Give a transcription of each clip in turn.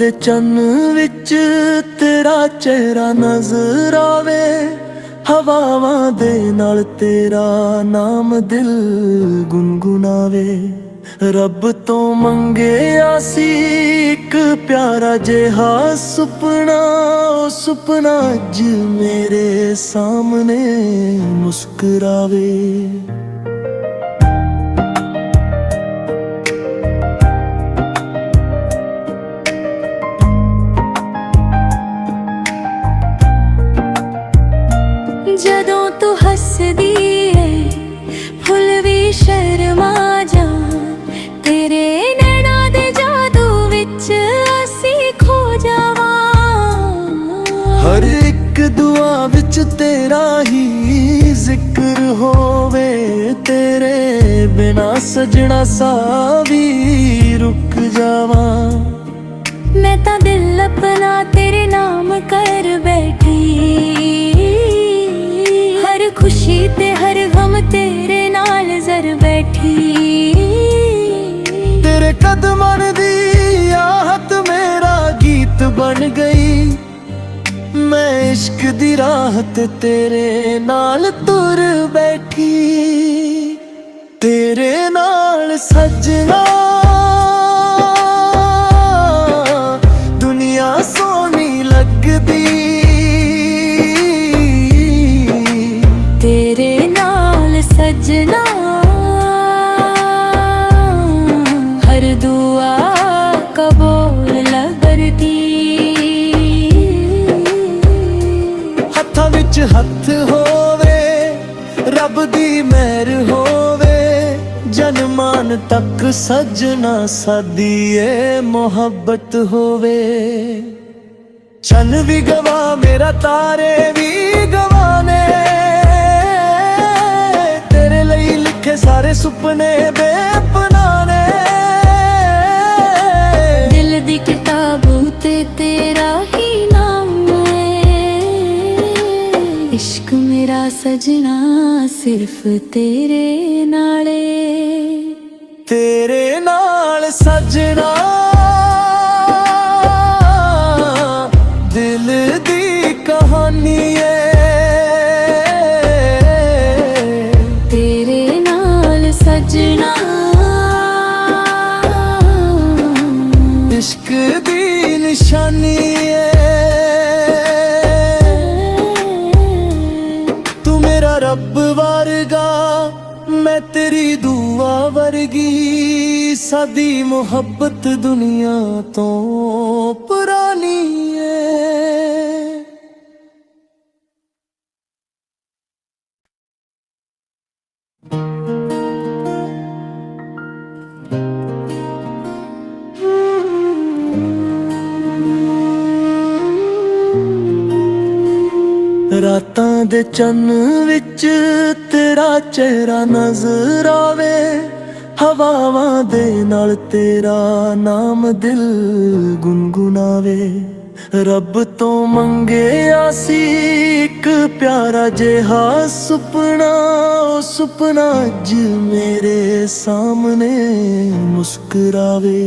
ਦੇ ਚੰਨ ਵਿੱਚ ਤੇਰਾ ਚਿਹਰਾ ਨਜ਼ਰ ਆਵੇ, ਹਵਾਵਾਂ ਦੇ ਨਾਲ ਤੇਰਾ ਨਾਮ ਦਿਲ ਗੁਨਗੁਨਾਵੇ। ਰੱਬ ਤੋਂ ਮੰਗਿਆ ਸੀ ਇੱਕ ਪਿਆਰਾ ਜਿਹਾ ਸੁਪਨਾ, ਉਹ ਸੁਪਨਾ ਅੱਜ ਮੇਰੇ ਸਾਹਮਣੇ ਮੁਸਕਰਾਵੇ। ਜਦੋਂ ਤੂੰ ਹੱਸਦੀ ਏ ਫੁੱਲ ਵੀ ਸ਼ਰਮਾ ਜਾਣ, ਤੇਰੇ ਨੈਣਾਂ ਦੇ ਜਾਦੂ ਵਿੱਚ ਅਸੀਂ ਖੋ ਜਾਵਾਂ। ਹਰ ਇੱਕ ਦੁਆ ਵਿੱਚ ਤੇਰਾ ਹੀ ਜ਼ਿਕਰ ਹੋਵੇ, ਤੇਰੇ ਬਿਨਾ ਸਜਣਾ ਸਾਹ ਵੀ ਰੁਕ ਜਾਵਾਂ। ਮੈਂ ਤਾਂ ਦਿਲ ਆਪਣਾ ਤੇਰੇ ਨਾਮ ਕਰ ਬੈਠੀ, ਹਰ ਖੁਸ਼ੀ ਤੇ ਹਰ ਗਮ ਤੇਰੇ ਨਾਲ ਜ਼ਰ ਬੈਠੀ। ਤੇਰੇ ਕਦਮਾਂ ਦੀ ਆਹਤ ਮੇਰਾ ਗੀਤ ਬਣ ਗਈ, ਮੈਂ ਇਸ਼ਕ ਦੀ ਰਾਹ ਤੇ ਤੇਰੇ ਨਾਲ ਤੁਰ ਬੈਠੀ। ਤੇਰੇ ਨਾਲ ਸਜਣਾ ਦੁਨੀਆ ਸੋਹਣੀ ਲੱਗਦੀ, ਤੇਰੇ ਨਾਲ ਸਜਣਾ ਹਰ ਦੁਆ ਕਬੂਲ ਲੱਗਦੀ। ਹੱਥਾਂ ਵਿੱਚ ਹੱਥ ਹੋਵੇ, ਰੱਬ ਦੀ ਮਿਹਰ ਹੋਵੇ, ਜਨਮਾਨ ਤੱਕ ਸਜਣਾ ਸਾਡੀ ਏ ਮੁਹੱਬਤ ਹੋਵੇ। ਚੰਨ ਵੀ ਗਵਾ ਮੇਰਾ ਤਾਰੇ ਵੀ ਗਵਾਨੇ, ਤੇਰੇ ਲਈ ਲਿਖੇ ਸਾਰੇ ਸੁਪਨੇ ਬੇਪਨਾਹ ਨੇ। ਦਿਲ ਦੀ ਕਿਤਾਬ ਉਤੇ ਤੇਰਾ ਹੀ ਨਾਮ ਹੈ, ਇਸ਼ਕ ਮੇਰਾ ਸਜਣਾ ਸਿਰਫ ਤੇਰੇ ਨਾਲੇ। ਤੇਰੇ ਨਾਲ ਸਜਣਾ ਦਿਲ ਦੀ ਕਹਾਣੀ ਏ, ਤੇਰੇ ਨਾਲ ਸਜਣਾ ਇਸ਼ਕ ਦੀ ਨਿਸ਼ਾਨੀ ਏ। ਤੂੰ ਮੇਰਾ ਰੱਬ ਵਰਗਾ, ਮੈਂ ਤੇਰੀ ਦੁਆ ਵਰਗੀ, ਸਾਡੀ ਮੁਹੱਬਤ ਦੁਨੀਆ ਤੋਂ ਪੁਰਾਣੀ ਏ। ਰਾਤਾਂ ਦੇ ਚੰਨ ਵਿੱਚ ਤੇਰਾ ਚਿਹਰਾ ਨਜ਼ਰ ਆਵੇ, ਹਵਾਵਾਂ ਦੇ ਨਾਲ ਤੇਰਾ ਨਾਮ ਦਿਲ ਗੁਨਗੁਨਾਵੇ। ਰੱਬ ਤੋਂ ਮੰਗਿਆ ਸੀ ਇੱਕ ਪਿਆਰਾ ਜਿਹਾ ਸੁਪਨਾ, ਉਹ ਸੁਪਨਾ ਅੱਜ ਮੇਰੇ ਸਾਹਮਣੇ ਮੁਸਕਰਾਵੇ।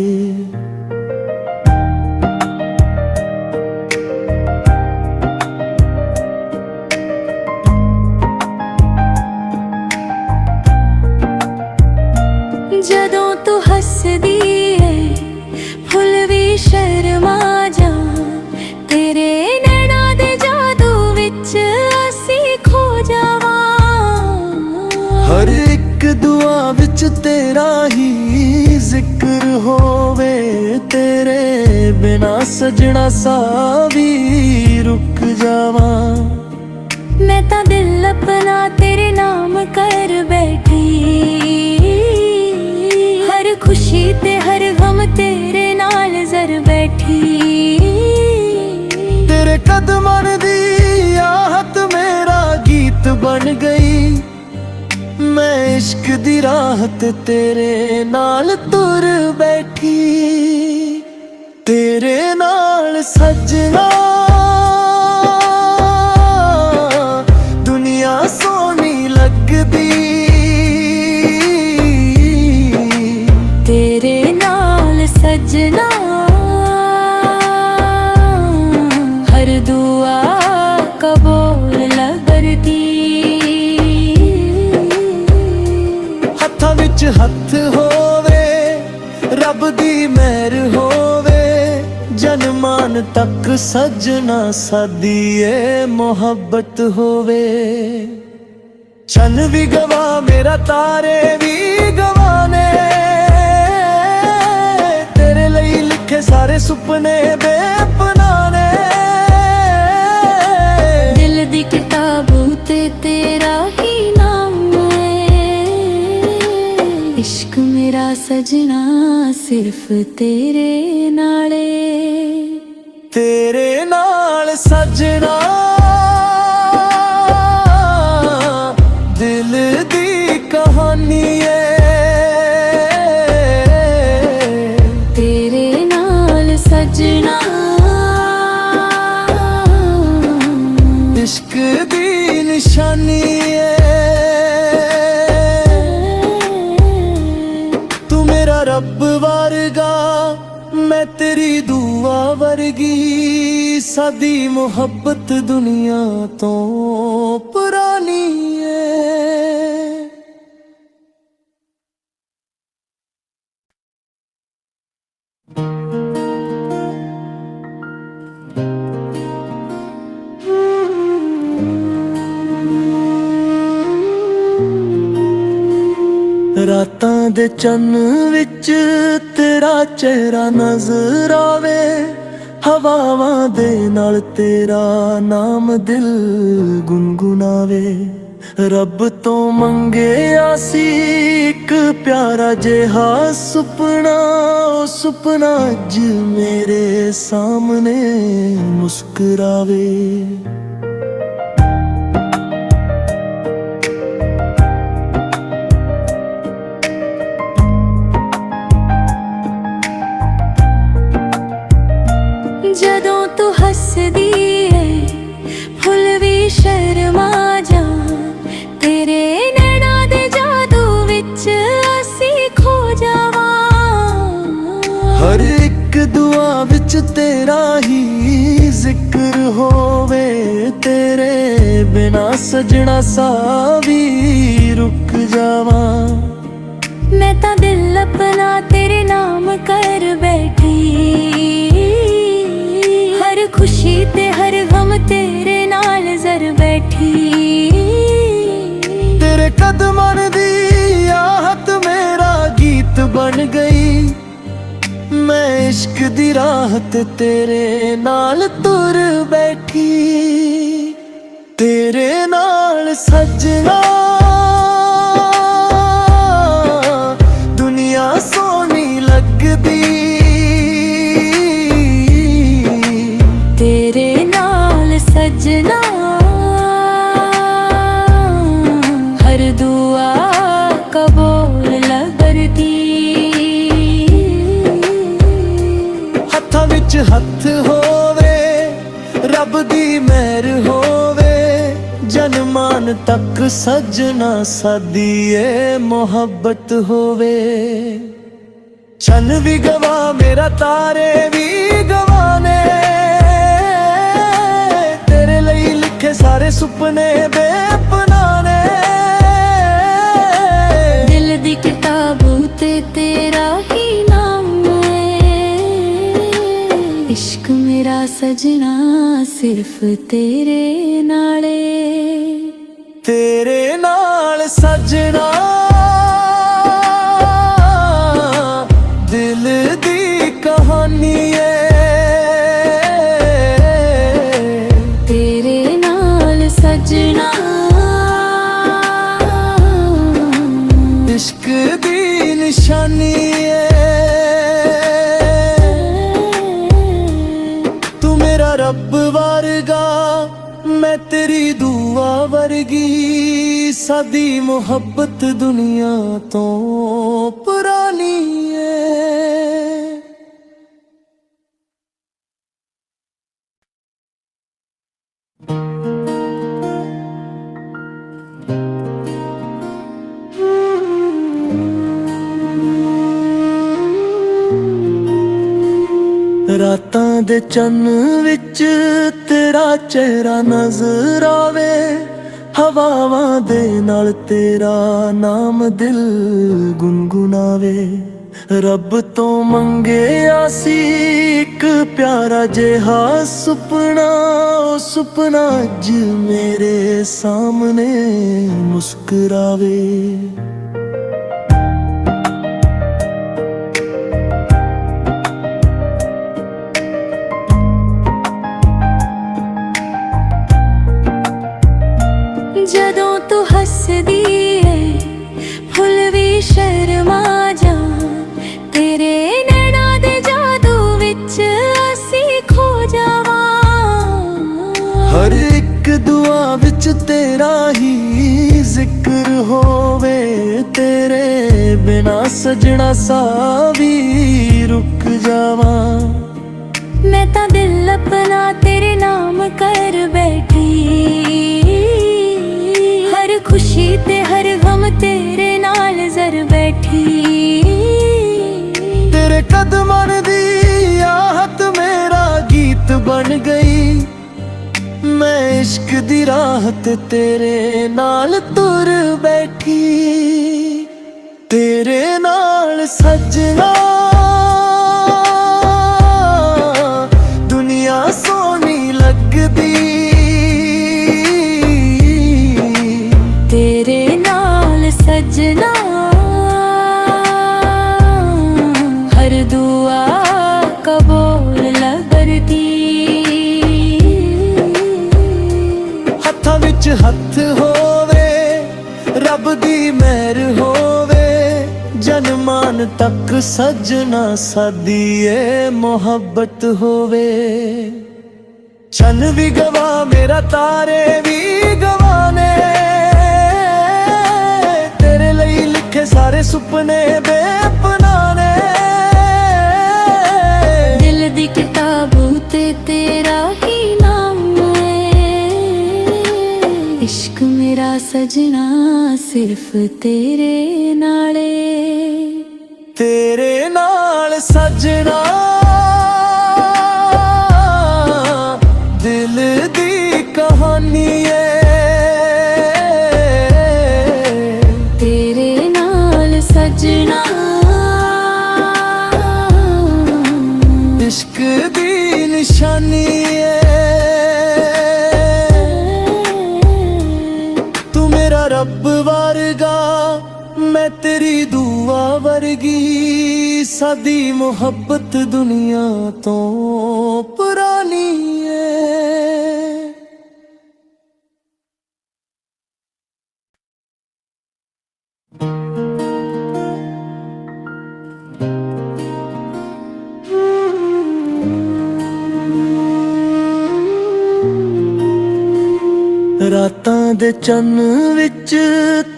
ਜਦੋਂ ਤੂੰ ਹੱਸਦੀ ਏ ਫੁੱਲ ਵੀ ਸ਼ਰਮਾ ਜਾਣ, ਤੇਰੇ ਨੈਣਾਂ ਦੇ ਜਾਦੂ ਵਿੱਚ ਅਸੀਂ ਖੋ ਜਾਵਾਂ। ਹਰ ਇੱਕ ਦੁਆ ਵਿੱਚ ਤੇਰਾ ਹੀ ਜ਼ਿਕਰ ਹੋਵੇ, ਤੇਰੇ ਬਿਨਾ ਸਜਣਾ ਸਾਹ ਵੀ ਰੁਕ ਜਾਵਾਂ। ਮੈਂ ਤਾਂ ਦਿਲ ਆਪਣਾ ਤੇਰੇ ਨਾਮ ਕਰ ਬੈਠੀ, ਹਰ ਖੁਸ਼ੀ ਤੇ ਹਰ ਗਮ ਤੇਰੇ ਨਾਲ ਜ਼ਰ ਬੈਠੀ। ਤੇਰੇ ਕਦਮਾਂ ਦੀ ਆਹਤ ਮੇਰਾ ਗੀਤ ਬਣ ਗਈ, ਮੈਂ ਇਸ਼ਕ ਦੀ ਰਾਹ ਤੇ ਤੇਰੇ ਨਾਲ ਤੁਰ ਬੈਠੀ। ਤੇਰੇ ਨਾਲ ਸਜਣਾ ਦੁਨੀਆ ਸੋਹਣੀ ਲੱਗਦੀ, ਤੇਰੇ ਨਾਲ ਸਜਣਾ ਤੱਕ ਸਜਣਾ ਸਾਡੀ ਏ ਮੁਹੱਬਤ ਹੋਵੇ। ਚੰਨ ਵੀ ਗਵਾ ਮੇਰਾ ਤਾਰੇ ਵੀ ਗਵਾਨੇ, ਤੇਰੇ ਲਈ ਲਿਖੇ ਸਾਰੇ ਸੁਪਨੇ ਬੇਪਨਾਹ ਨੇ। ਦਿਲ ਦੀ ਕਿਤਾਬ ਉਤੇ ਤੇਰਾ ਹੀ ਨਾਮ ਹੈ, ਇਸ਼ਕ ਮੇਰਾ ਸਜਣਾ ਸਿਰਫ ਤੇਰੇ ਨਾਲੇ। ਤੇਰੇ ਨਾਲ ਸਜਣਾ ਦਿਲ ਦੀ ਕਹਾਣੀ ਏ, ਤੇਰੇ ਨਾਲ ਸਜਣਾ ਇਸ਼ਕ ਦੀ ਨਿਸ਼ਾਨੀ ਏ। ਤੂੰ ਮੇਰਾ ਰੱਬ ਵਰਗਾ, ਮੈਂ ਤੇਰੀ ਦੁਆ ਵਰਗੀ, ਸਾਡੀ ਮੁਹੱਬਤ ਦੁਨੀਆ ਤੋਂ ਪੁਰਾਣੀ ਏ। ਰਾਤਾਂ ਦੇ ਚੰਨ ਵਿੱਚ ਤੇਰਾ ਚਿਹਰਾ ਨਜ਼ਰ ਆਵੇ, ਹਵਾਵਾਂ ਦੇ ਨਾਲ ਤੇਰਾ ਨਾਮ ਦਿਲ ਗੁਨਗੁਨਾਵੇ। ਰੱਬ ਤੋਂ ਮੰਗਿਆ ਸੀ ਇੱਕ ਪਿਆਰਾ ਜਿਹਾ ਸੁਪਨਾ, ਉਹ ਸੁਪਨਾ ਅੱਜ ਮੇਰੇ ਸਾਹਮਣੇ ਮੁਸਕਰਾਵੇ। ਜਦੋਂ ਤੂੰ ਹੱਸਦੀ ਏ ਫੁੱਲ ਵੀ ਸ਼ਰਮਾ ਜਾ, ਤੇਰੇ ਨੈਣਾਂ ਦੇ ਜਾਦੂ ਵਿੱਚ ਅਸੀਂ ਖੋ ਜਾਵਾਂ। ਹਰ ਇੱਕ ਦੁਆ ਵਿੱਚ ਤੇਰਾ ਹੀ ਜ਼ਿਕਰ ਹੋਵੇ, ਤੇਰੇ ਬਿਨਾ ਸਜਣਾ ਸਾਹ ਵੀ ਰੁਕ ਜਾਵਾਂ। ਮੈਂ ਤਾਂ ਦਿਲ ਆਪਣਾ ਤੇਰੇ ਨਾਮ ਕਰ ਬੈਠੀ, ਹਰ ਖੁਸ਼ੀ ਤੇ ਹਰ ਗਮ ਤੇਰੇ ਨਾਲ ਜ਼ਰ ਬੈਠੀ। ਤੇਰੇ ਕਦਮਾਂ ਦੀ ਆਹਟ ਮੇਰਾ ਗੀਤ ਬਣ ਗਈ, ਮੈਂ ਇਸ਼ਕ ਦੀ ਰਾਹ ਤੇ ਤੇਰੇ ਨਾਲ ਤੁਰ ਬੈਠੀ। ਤੇਰੇ ਨਾਲ ਸਜਣਾ ਦੁਨੀਆ ਸੋਹਣੀ ਲੱਗਦੀ, ਤੇਰੇ ਨਾਲ ਸਜਣਾ ਹਰ ਦੁਆ ਕਬੂਲ ਲੱਗਦੀ। ਹੱਥਾਂ ਵਿੱਚ ਹੱਥ ਹੋਵੇ, ਰੱਬ ਦੀ ਮਿਹਰ ਹੋਵੇ, ਜਨਮਾਨ ਤੱਕ ਸਜਣਾ ਸਾਡੀ ਏ ਮੁਹੱਬਤ ਹੋਵੇ। ਚੰਨ ਵੀ ਗਵਾ ਮੇਰਾ ਤਾਰੇ ਵੀ ਗਵਾਨੇ, ਤੇਰੇ ਲਈ ਲਿਖੇ ਸਾਰੇ ਸੁਪਨੇ ਬੇਪਨਾਹ ਨੇ। ਦਿਲ ਦੀ ਕਿਤਾਬ ਉਤੇ ਤੇਰਾ ਹੀ ਨਾਮ ਹੈ, ਇਸ਼ਕ ਮੇਰਾ ਸਜਣਾ ਸਿਰਫ ਤੇਰੇ ਨਾਲੇ। ਤੇਰੇ ਨਾਲ ਸਜਣਾ ਦਿਲ ਦੀ ਕਹਾਣੀ ਏ, ਤੇਰੇ ਨਾਲ ਸਜਣਾ ਇਸ਼ਕ ਦੀ ਨਿਸ਼ਾਨੀ ਏ। ਤੂੰ ਮੇਰਾ ਰੱਬ ਵਰਗਾ, ਮੈਂ ਤੇਰੀ ਦੁਆ ਵਰਗੀ, ਸਾਡੀ ਮੁਹੱਬਤ ਦੁਨੀਆ ਤੋਂ ਪੁਰਾਣੀ ਏ। ਰਾਤਾਂ ਦੇ ਚੰਨ ਵਿੱਚ ਤੇਰਾ ਚਿਹਰਾ ਨਜ਼ਰ ਆਵੇ, ਹਵਾਵਾਂ ਦੇ ਨਾਲ ਤੇਰਾ ਨਾਮ ਦਿਲ ਗੁਨਗੁਨਾਵੇ। ਰੱਬ ਤੋਂ ਮੰਗਿਆ ਸੀ ਇੱਕ ਪਿਆਰਾ ਜਿਹਾ ਸੁਪਨਾ, ਉਹ ਸੁਪਨਾ ਅੱਜ ਮੇਰੇ ਸਾਹਮਣੇ ਮੁਸਕਰਾਵੇ। ਜਦੋਂ ਤੂੰ ਹੱਸਦੀ ਏ ਫੁੱਲ ਵੀ ਸ਼ਰਮਾ ਜਾ, ਤੇਰੇ ਨੈਣਾਂ ਦੇ ਜਾਦੂ ਵਿੱਚ ਅਸੀਂ ਖੋ ਜਾਵਾਂ। ਹਰ ਇੱਕ ਦੁਆ ਵਿੱਚ ਤੇਰਾ ਹੀ ਜ਼ਿਕਰ ਹੋਵੇ, ਤੇਰੇ ਬਿਨਾ ਸਜਣਾ ਸਾਹ ਵੀ ਰੁਕ ਜਾਵਾਂ। ਮੈਂ ਤਾਂ ਦਿਲ ਆਪਣਾ ਤੇਰੇ ਨਾਮ ਕਰ ਬੈਠੀ, ਹਰ ਖੁਸ਼ੀ ਤੇ ਹਰ ਗਮ ਤੇਰੇ ਨਾਲ ਜ਼ਰ ਬੈਠੀ। ਤੇਰੇ ਕਦਮਾਂ ਦੀ ਆਹਤ ਮੇਰਾ ਗੀਤ ਬਣ ਗਈ, ਮੈਂ ਇਸ਼ਕ ਦੀ ਰਾਹ ਤੇ ਤੇਰੇ ਨਾਲ ਤੁਰ ਬੈਠੀ। ਤੇਰੇ ਨਾਲ ਸੱਜਣਾ ਦੁਨੀਆ ਸੋਹਣੀ ਲੱਗਦੀ, ਤੇਰੇ ਨਾਲ ਸਜਣਾ ਹਰ ਦੁਆ ਕਬੂਲ ਲੱਗਦੀ। ਹੱਥਾਂ ਵਿੱਚ ਹੱਥ ਹੋਵੇ, ਰੱਬ ਦੀ ਮਿਹਰ ਹੋਵੇ, ਜਨਮਾਨ ਤੱਕ ਸਜਣਾ ਸਾਡੀ ਏ ਮੁਹੱਬਤ ਹੋਵੇ। ਚੰਨ ਵੀ ਗਵਾ ਮੇਰਾ ਤਾਰੇ ਵੀ ਗਵਾ ਨੇ, ਤੇਰੇ ਲਈ ਲਿਖੇ ਸਾਰੇ ਸੁਪਨੇ ਬੇਪਨਾਹ ਨੇ। ਦਿਲ ਦੀ ਕਿਤਾਬ ਉਤੇ ਤੇਰਾ ਹੀ ਨਾਮ ਹੈ, ਇਸ਼ਕ ਮੇਰਾ ਸਜਣਾ ਸਿਰਫ ਤੇਰੇ ਨਾਲੇ। ਤੇਰੇ ਨਾਲ ਸਜਣਾ ਦਿਲ ਦੀ ਕਹਾਣੀ ਏ, ਤੇਰੇ ਨਾਲ ਸਜਣਾ ਇਸ਼ਕ ਦੀ ਨਿਸ਼ਾਨੀ ਏ। ਤੂੰ ਮੇਰਾ ਰੱਬ ਵਰਗਾ, ਮੈਂ ਤੇਰੀ ਦੁਆ ਵਰਗੀ, ਸਾਡੀ ਮੁਹੱਬਤ ਦੁਨੀਆ ਤੋਂ ਪੁਰਾਣੀ ਏ। ਰਾਤਾਂ ਦੇ ਚੰਨ ਵਿੱਚ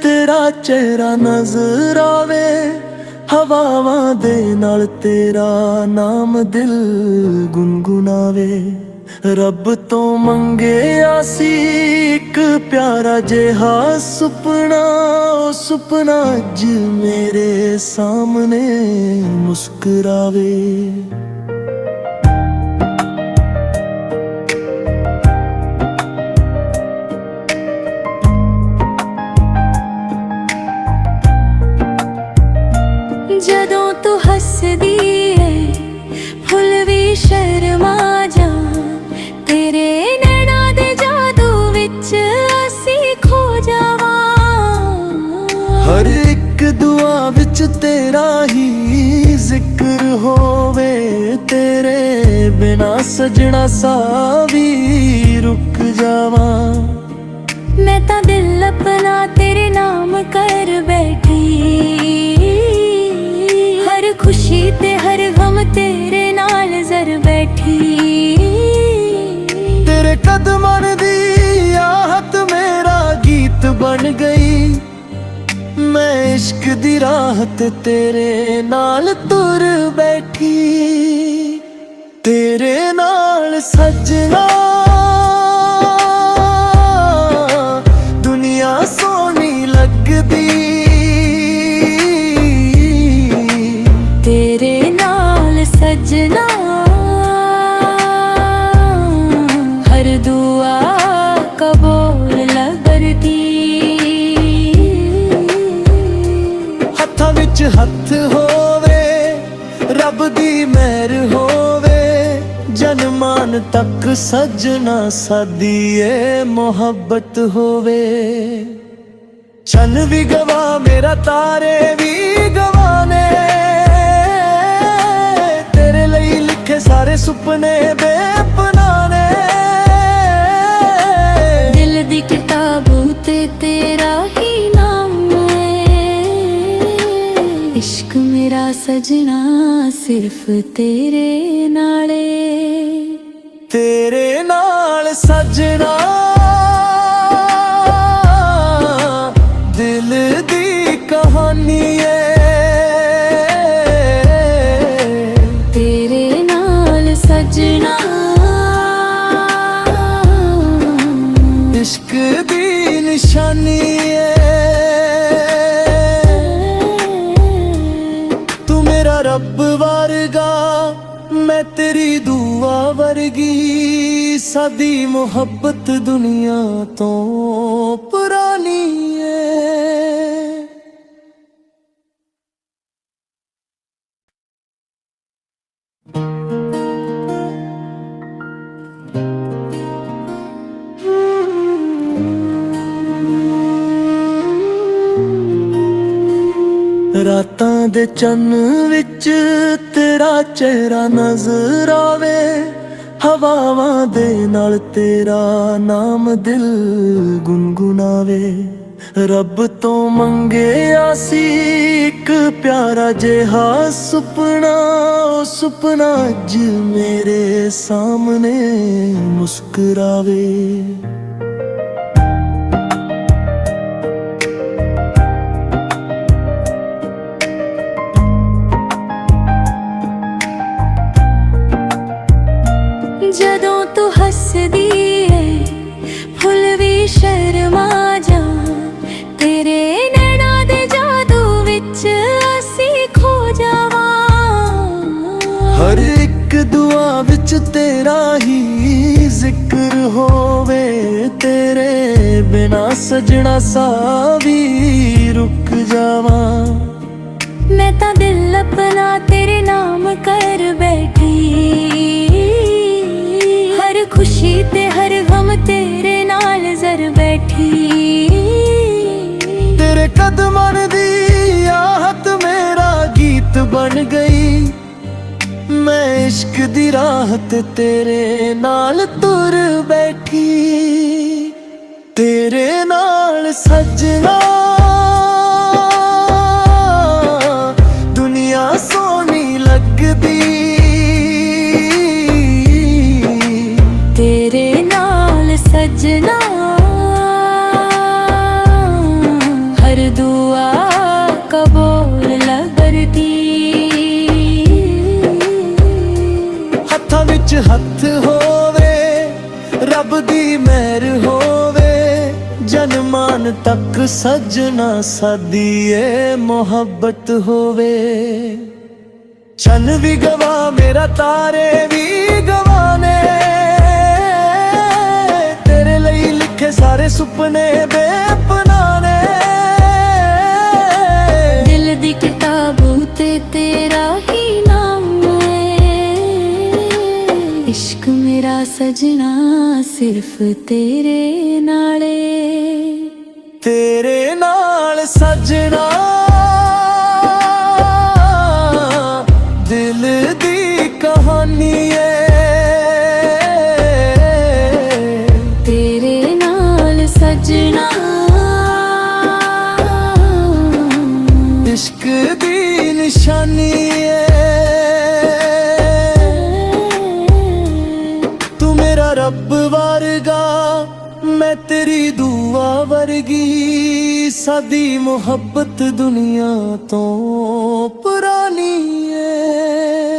ਤੇਰਾ ਚਿਹਰਾ ਨਜ਼ਰ ਆਵੇ, ਹਵਾਵਾਂ ਦੇ ਨਾਲ ਤੇਰਾ ਨਾਮ ਦਿਲ ਗੁਨਗੁਨਾਵੇ। ਰੱਬ ਤੋਂ ਮੰਗਿਆ ਸੀ ਇੱਕ ਪਿਆਰਾ ਜਿਹਾ ਸੁਪਨਾ, ਉਹ ਸੁਪਨਾ ਅੱਜ ਮੇਰੇ ਸਾਹਮਣੇ ਮੁਸਕਰਾਵੇ। ਜਦੋਂ ਤੂੰ ਹੱਸਦੀ ਏ ਫੁੱਲ ਵੀ ਸ਼ਰਮਾ ਜਾ, ਤੇਰੇ ਨੈਣਾਂ ਦੇ ਜਾਦੂ ਵਿੱਚ ਅਸੀਂ ਖੋ ਜਾਵਾਂ। ਹਰ ਇੱਕ ਦੁਆ ਵਿੱਚ ਤੇਰਾ ਹੀ ਜ਼ਿਕਰ ਹੋਵੇ, ਤੇਰੇ ਬਿਨਾ ਸਜਣਾ ਸਾਹ ਵੀ ਰੁਕ ਜਾਵਾਂ। ਮੈਂ ਤਾਂ ਦਿਲ ਆਪਣਾ ਤੇਰੇ ਨਾਮ ਕਰ ਬੈਠੀ, ਹਰ ਖੁਸ਼ੀ ਤੇ ਹਰ ਗਮ ਤੇਰੇ ਨਾਲ ਜ਼ਰ ਬੈਠੀ। ਤੇਰੇ ਕਦਮਾਂ ਦੀ ਆਹਤ ਮੇਰਾ ਗੀਤ ਬਣ ਗਈ, ਮੈਂ ਇਸ਼ਕ ਦੀ ਰਾਹ ਤੇ ਤੇਰੇ ਨਾਲ ਤੁਰ ਬੈਠੀ। ਤੇਰੇ ਨਾਲ ਸੱਜਣਾ ਦੁਨੀਆ ਸੋਹਣੀ ਲੱਗਦੀ, ਤੇਰੇ ਨਾਲ ਸਜਣਾ ਹਰ ਦੁਆ ਕਬੂਲ ਲੱਗਦੀ। ਹੱਥਾਂ ਵਿੱਚ ਹੱਥ ਹੋਵੇ, ਜਨਮਾਨ ਤੱਕ ਸਜਣਾ ਸਾਡੀ ਏ ਮੁਹੱਬਤ ਹੋਵੇ। ਚੰਨ ਵੀ ਗਵਾ ਮੇਰਾ ਤਾਰੇ ਵੀ ਗਵਾਨੇ, ਤੇਰੇ ਲਈ ਲਿਖੇ ਸਾਰੇ ਸੁਪਨੇ ਬੇਪਨਾਹ ਨੇ। ਦਿਲ ਦੀ ਕਿਤਾਬ ਉਤੇ ਤੇਰਾ ਹੀ ਨਾਮ ਹੈ, ਇਸ਼ਕ ਮੇਰਾ ਸਜਣਾ ਸਿਰਫ ਤੇਰੇ ਨਾਲੇ। ਤੇਰੇ ਨਾਲ ਸਜਣਾ ਦਿਲ ਦੀ ਕਹਾਣੀ ਏ, ਤੇਰੇ ਨਾਲ ਸਜਣਾ ਇਸ਼ਕ ਦੀ ਨਿਸ਼ਾਨੀ ਏ। ਤੂੰ ਮੇਰਾ ਰੱਬ ਵਰਗਾ, ਮੈਂ ਤੇਰੀ ਦੁਆ ਵਰਗੀ, ਸਾਡੀ ਮੁਹੱਬਤ ਦੁਨੀਆ ਤੋਂ ਪੁਰਾਣੀ ਏ। ਰਾਤਾਂ ਦੇ ਚੰਨ ਵਿੱਚ ਤੇਰਾ ਚਿਹਰਾ ਨਜ਼ਰ ਆਵੇ, ਹਵਾਵਾਂ ਦੇ ਨਾਲ ਤੇਰਾ ਨਾਮ ਦਿਲ ਗੁਨਗੁਨਾਵੇ। ਰੱਬ ਤੋਂ ਮੰਗਿਆ ਸੀ ਇੱਕ ਪਿਆਰਾ ਜਿਹਾ ਸੁਪਨਾ, ਉਹ ਸੁਪਨਾ ਅੱਜ ਮੇਰੇ ਸਾਹਮਣੇ ਮੁਸਕਰਾਵੇ। ਜਦੋਂ ਤੂੰ ਹੱਸਦੀ ਏ ਫੁੱਲ ਵੀ ਸ਼ਰਮਾ ਜਾ, ਤੇਰੇ ਨੈਣਾਂ ਦੇ ਜਾਦੂ ਵਿੱਚ ਅਸੀਂ ਖੋ ਜਾਵਾਂ। ਹਰ ਇੱਕ ਦੁਆ ਵਿੱਚ ਤੇਰਾ ਹੀ ਜ਼ਿਕਰ ਹੋਵੇ, ਤੇਰੇ ਬਿਨਾ ਸਜਣਾ ਸਾਹ ਵੀ ਰੁਕ ਜਾਵਾਂ। ਮੈਂ ਤਾਂ ਦਿਲ ਆਪਣਾ ਤੇਰੇ ਨਾਮ ਕਰ ਬੈਠੀ, ਹਰ ਖੁਸ਼ੀ ਤੇ ਹਰ ਗਮ ਤੇਰੇ ਨਾਲ ਜ਼ਰ ਬੈਠੀ। ਤੇਰੇ ਕਦਮਾਂ ਦੀ ਆਹਤ ਮੇਰਾ ਗੀਤ ਬਣ ਗਈ, ਮੈਂ ਇਸ਼ਕ ਦੀ ਰਾਹ ਤੇ ਤੇਰੇ ਨਾਲ ਤੁਰ ਬੈਠੀ। ਤੇਰੇ ਨਾਲ ਸਜਣਾ ਦੁਨੀਆ ਸੋਹਣੀ ਲੱਗਦੀ, ਤੇਰੇ ਨਾਲ ਸਜਣਾ ਹਰ ਦੁਆ ਕਬੂਲ ਲੱਗਦੀ। ਹੱਥਾਂ ਵਿੱਚ ਹੱਥ ਹੋਵੇ, ਰੱਬ ਦੀ ਮਿਹਰ ਹੋਵੇ, ਜਨਮਾਨ ਤੱਕ ਸਜਣਾ ਸਾਡੀ ਏ ਮੁਹੱਬਤ ਹੋਵੇ। ਚੰਨ ਵੀ ਗਵਾ ਮੇਰਾ ਤਾਰੇ ਵੀ ਗਵਾਨੇ, ਤੇਰੇ ਲਈ ਲਿਖੇ ਸਾਰੇ ਸੁਪਨੇ ਬੇਪਨਾਹ ਨੇ। ਦਿਲ ਦੀ ਕਿਤਾਬ ਉਤੇ ਤੇਰਾ ਹੀ ਨਾਮ ਹੈ, ਇਸ਼ਕ ਮੇਰਾ ਸਜਣਾ ਸਿਰਫ ਤੇਰੇ ਨਾਲੇ। ਤੇਰੇ ਨਾਲ ਸਜਣਾ ਦਿਲ ਦੀ ਕਹਾਣੀ ਏ, ਤੇਰੇ ਨਾਲ ਸਜਣਾ ਇਸ਼ਕ ਦੀ ਨਿਸ਼ਾਨੀ ਏ। ਤੂੰ ਮੇਰਾ ਰੱਬ ਵਰਗਾ, ਮੈਂ ਤੇਰੀ ਦੁਆ ਵਰਗੀ, ਸਾਡੀ ਮੁਹੱਬਤ ਦੁਨੀਆ ਤੋਂ ਪੁਰਾਣੀ ਏ।